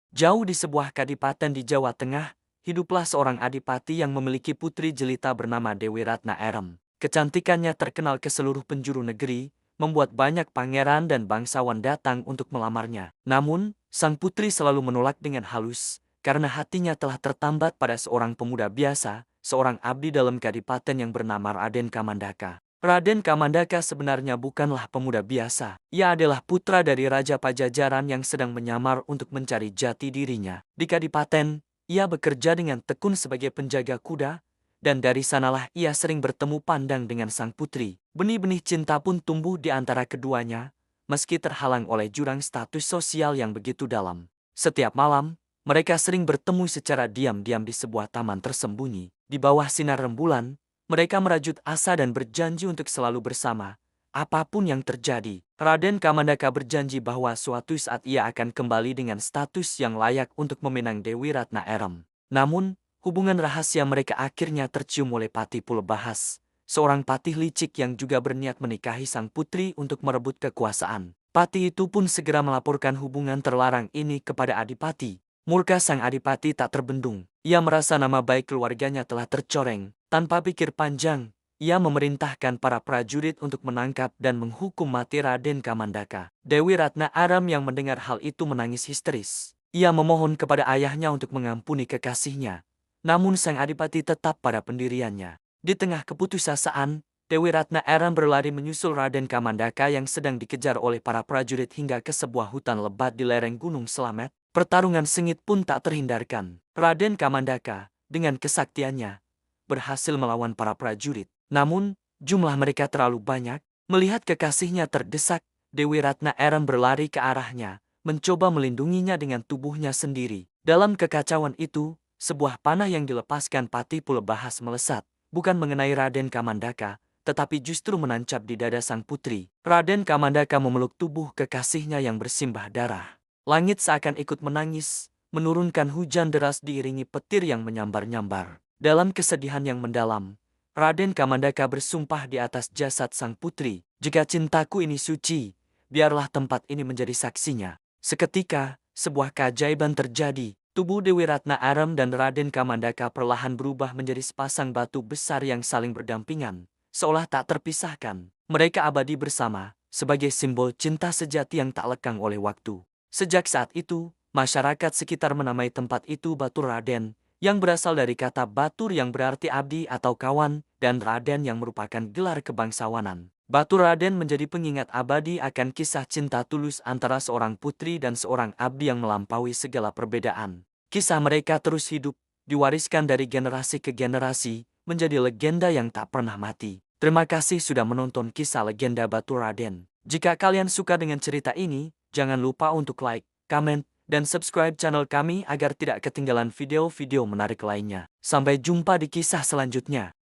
Jauh di sebuah kadipaten di Jawa Tengah, hiduplah seorang adipati yang memiliki putri jelita bernama Dewi Ratna Erem. Kecantikannya terkenal ke seluruh penjuru negeri, membuat banyak pangeran dan bangsawan datang untuk melamarnya. Namun, sang putri selalu menolak dengan halus, karena hatinya telah tertambat pada seorang pemuda biasa, seorang abdi dalam kadipaten yang bernama Raden Kamandaka. Raden Kamandaka sebenarnya bukanlah pemuda biasa. Ia adalah putra dari Raja Pajajaran yang sedang menyamar untuk mencari jati dirinya. Di Kadipaten, ia bekerja dengan tekun sebagai penjaga kuda, dan dari sanalah ia sering bertemu pandang dengan sang putri. Benih-benih cinta pun tumbuh di antara keduanya, meski terhalang oleh jurang status sosial yang begitu dalam. Setiap malam, mereka sering bertemu secara diam-diam di sebuah taman tersembunyi. Di bawah sinar rembulan, mereka merajut asa dan berjanji untuk selalu bersama, apapun yang terjadi. Raden Kamandaka berjanji bahwa suatu saat ia akan kembali dengan status yang layak untuk meminang Dewi Ratna Erem. Namun, hubungan rahasia mereka akhirnya tercium oleh Patih Pulebahas, seorang patih licik yang juga berniat menikahi sang putri untuk merebut kekuasaan. Patih itu pun segera melaporkan hubungan terlarang ini kepada Adipati. Murka sang Adipati tak terbendung. Ia merasa nama baik keluarganya telah tercoreng. Tanpa pikir panjang, ia memerintahkan para prajurit untuk menangkap dan menghukum mati Raden Kamandaka. Dewi Ratna Aram yang mendengar hal itu menangis histeris. Ia memohon kepada ayahnya untuk mengampuni kekasihnya. Namun sang adipati tetap pada pendiriannya. Di tengah keputusasaan, Dewi Ratna Aram berlari menyusul Raden Kamandaka yang sedang dikejar oleh para prajurit hingga ke sebuah hutan lebat di lereng Gunung Slamet. Pertarungan sengit pun tak terhindarkan. Raden Kamandaka, dengan kesaktiannya, berhasil melawan para prajurit. Namun, jumlah mereka terlalu banyak. Melihat kekasihnya terdesak, Dewi Ratna Erem berlari ke arahnya, mencoba melindunginya dengan tubuhnya sendiri. Dalam kekacauan itu, sebuah panah yang dilepaskan Patih Pulebahas melesat, bukan mengenai Raden Kamandaka, tetapi justru menancap di dada sang putri. Raden Kamandaka memeluk tubuh kekasihnya yang bersimbah darah. Langit seakan ikut menangis, menurunkan hujan deras diiringi petir yang menyambar-nyambar. Dalam kesedihan yang mendalam, Raden Kamandaka bersumpah di atas jasad sang putri, "Jika cintaku ini suci, biarlah tempat ini menjadi saksinya." Seketika, sebuah keajaiban terjadi. Tubuh Dewi Ratna Aram dan Raden Kamandaka perlahan berubah menjadi sepasang batu besar yang saling berdampingan, seolah tak terpisahkan. Mereka abadi bersama, sebagai simbol cinta sejati yang tak lekang oleh waktu. Sejak saat itu, masyarakat sekitar menamai tempat itu Batu Raden, yang berasal dari kata batur yang berarti abdi atau kawan, dan Raden yang merupakan gelar kebangsawanan. Batu Raden menjadi pengingat abadi akan kisah cinta tulus antara seorang putri dan seorang abdi yang melampaui segala perbedaan. Kisah mereka terus hidup, diwariskan dari generasi ke generasi, menjadi legenda yang tak pernah mati. Terima kasih sudah menonton kisah legenda Batu Raden. Jika kalian suka dengan cerita ini, jangan lupa untuk like, komen, dan subscribe channel kami agar tidak ketinggalan video-video menarik lainnya. Sampai jumpa di kisah selanjutnya.